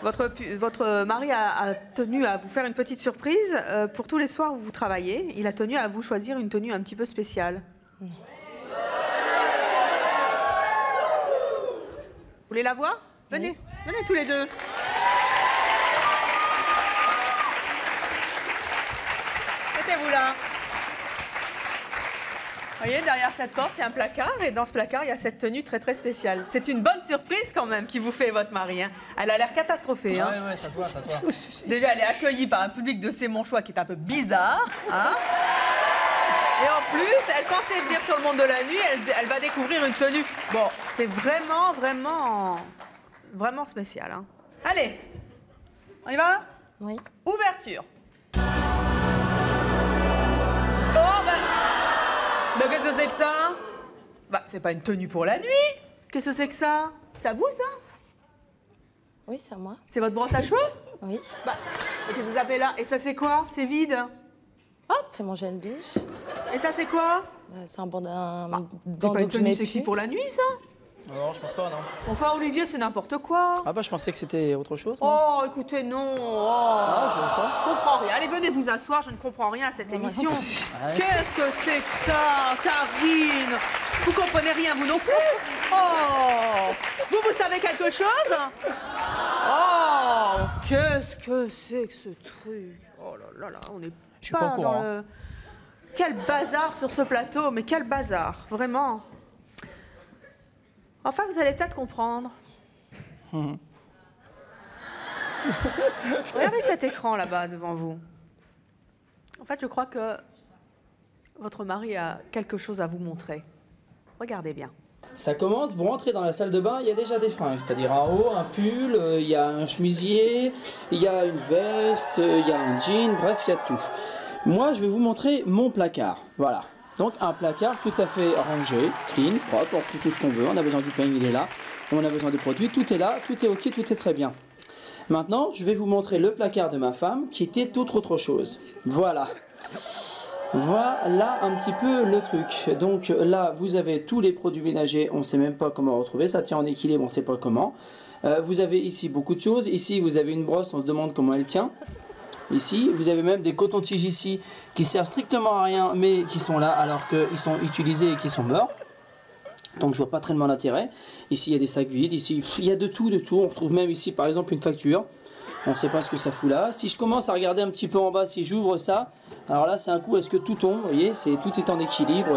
Votre mari a tenu à vous faire une petite surprise. Pour tous les soirs où vous travaillez, il a tenu à vous choisir une tenue un petit peu spéciale. Vous voulez la voir? Venez, venez tous les deux. Mettez-vous là. Vous voyez, derrière cette porte, il y a un placard, et dans ce placard, il y a cette tenue très très spéciale. C'est une bonne surprise quand même qui vous fait votre mari. Hein. Elle a l'air catastrophée. Hein. Ouais, ça se voit, ça se voit. Déjà, elle est accueillie par un public de C'est mon choix qui est un peu bizarre. Hein. Et en plus, elle pensait venir sur le monde de la nuit, elle va découvrir une tenue. Bon, c'est vraiment spécial. Hein. Allez, on y va? Oui. Ouverture. Oh, bah, qu'est-ce que c'est que ça? Bah, c'est pas une tenue pour la nuit. Qu'est-ce que c'est que ça? C'est à vous, ça? Oui, c'est à moi. C'est votre brosse à cheveux? Oui. Bah, qu'est-ce que vous avez là? Et ça, c'est quoi? C'est vide? C'est mon gel douche. Et ça, c'est quoi? C'est un bandeau C'est pas une tenue sexy pour la nuit, ça? Non, je pense pas, non. Enfin, Olivier, c'est n'importe quoi. Ah bah, je pensais que c'était autre chose, moi. Oh, écoutez, non. Oh. je comprends rien. Allez, venez vous asseoir, je ne comprends rien à cette émission. Qu'est-ce que c'est que ça, Karine? Vous comprenez rien, vous non plus? Oh. Vous savez quelque chose? Oh, qu'est-ce que c'est que ce truc? Oh là là, on est Je suis pas au courant. Quel bazar sur ce plateau, mais quel bazar, vraiment. Enfin, vous allez peut-être comprendre. Regardez cet écran là-bas devant vous. En fait, je crois que votre mari a quelque chose à vous montrer. Regardez bien. Ça commence, vous rentrez dans la salle de bain, il y a déjà des fringues, c'est-à-dire un haut, un pull, il y a un chemisier, il y a une veste, il y a un jean, bref, il y a tout. Moi, je vais vous montrer mon placard, voilà. Donc un placard tout à fait rangé, clean, propre, on trouve tout ce qu'on veut, on a besoin du peigne, il est là, on a besoin des produits, tout est là, tout est ok, tout est très bien. Maintenant, je vais vous montrer le placard de ma femme qui était toute autre chose. Voilà. Voilà un petit peu le truc. Donc là, vous avez tous les produits ménagers, on ne sait même pas comment retrouver, ça tient en équilibre, on ne sait pas comment. Vous avez ici beaucoup de choses, ici vous avez une brosse, on se demande comment elle tient. Ici, vous avez même des cotons-tiges ici qui servent strictement à rien, mais qui sont là alors qu'ils sont utilisés et qui sont morts. Donc je vois pas très mal l'intérêt. Ici, il y a des sacs vides, ici, il y a de tout, de tout. On retrouve même ici, par exemple, une facture. On ne sait pas ce que ça fout là. Si je commence à regarder un petit peu en bas, si j'ouvre ça, alors là, c'est un coup, est-ce que tout tombe, vous voyez, tout est en équilibre.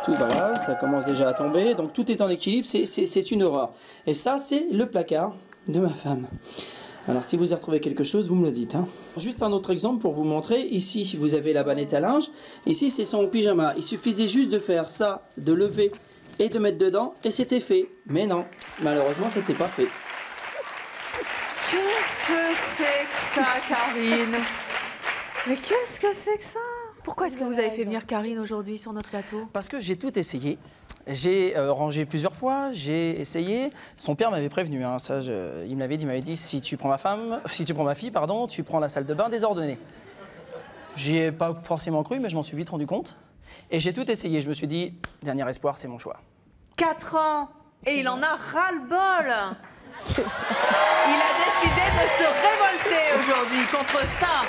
Tout, voilà, ça commence déjà à tomber. Donc tout est en équilibre, c'est une horreur. Et ça, c'est le placard de ma femme. Alors si vous y retrouvez quelque chose, vous me le dites. Hein. Juste un autre exemple pour vous montrer. Ici, vous avez la bannette à linge. Ici, c'est son pyjama. Il suffisait juste de faire ça, de lever et de mettre dedans, et c'était fait. Mais non, malheureusement, c'était pas fait. Qu'est-ce que c'est que ça, Karine? Mais qu'est-ce que c'est que ça? Pourquoi est-ce que vous avez fait venir Karine aujourd'hui sur notre plateau? Parce que j'ai tout essayé. J'ai rangé plusieurs fois, j'ai essayé. Son père m'avait prévenu, hein, ça, il me l'avait dit, si tu prends ma fille, pardon, tu prends la salle de bain désordonnée. J'y ai pas forcément cru, mais je m'en suis vite rendu compte. Et j'ai tout essayé. Je me suis dit, dernier espoir, c'est mon choix. 4 ans et il en a ras-le-bol. Il a décidé de se révolter aujourd'hui contre ça,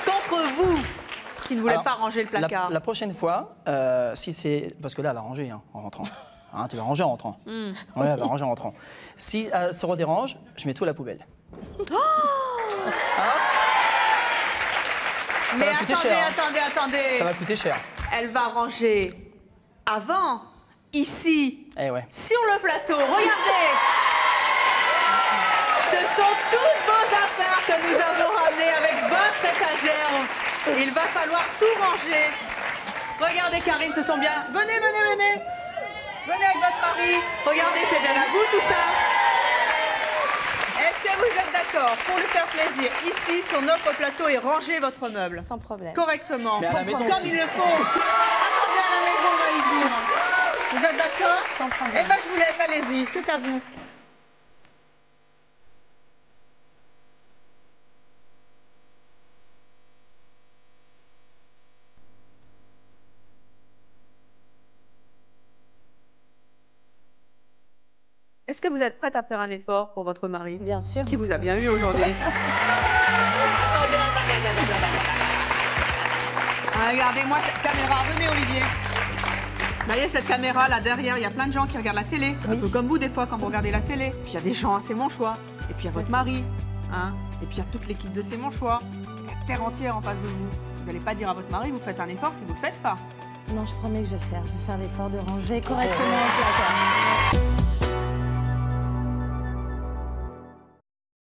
contre vous. Qui ne voulait pas ranger le placard. La prochaine fois, si c'est... Parce que là, elle va ranger hein, en rentrant. Hein, tu vas ranger en rentrant. Ouais, elle va ranger en rentrant. Si elle se redérange, je mets tout à la poubelle. Oh ça va coûter cher. Attendez. Ça va coûter cher. Elle va ranger avant, ici, sur le plateau. Regardez. Ce sont toutes vos affaires que nous avons ramenées avec votre étagère. Il va falloir tout ranger. Regardez, Karine, ce sont bien... Venez. Venez avec votre mari. Regardez, c'est bien à vous, tout ça. Est-ce que vous êtes d'accord, pour lui faire plaisir, ici, sur notre plateau, et ranger votre meuble? Sans problème. Correctement. Mais à la maison comme aussi. il le faut. Attendez, à la maison, on va y dire. Vous êtes d'accord? Sans problème. Eh bien, je vous laisse, allez-y, c'est à vous. Est-ce que vous êtes prête à faire un effort pour votre mari? Bien sûr. Qui vous a bien eu aujourd'hui. Regardez-moi cette caméra. Venez, Olivier. Vous voyez cette caméra là derrière, il y a plein de gens qui regardent la télé. Un peu comme vous des fois quand vous regardez la télé. Puis il y a des gens, c'est mon choix. Et puis il y a votre mari. Hein. Et puis il y a toute l'équipe de C'est mon choix. Il y a la terre entière en face de vous. Vous n'allez pas dire à votre mari, vous faites un effort si vous ne le faites pas. Non, je promets que je vais faire. Je vais faire l'effort de ranger correctement le placard.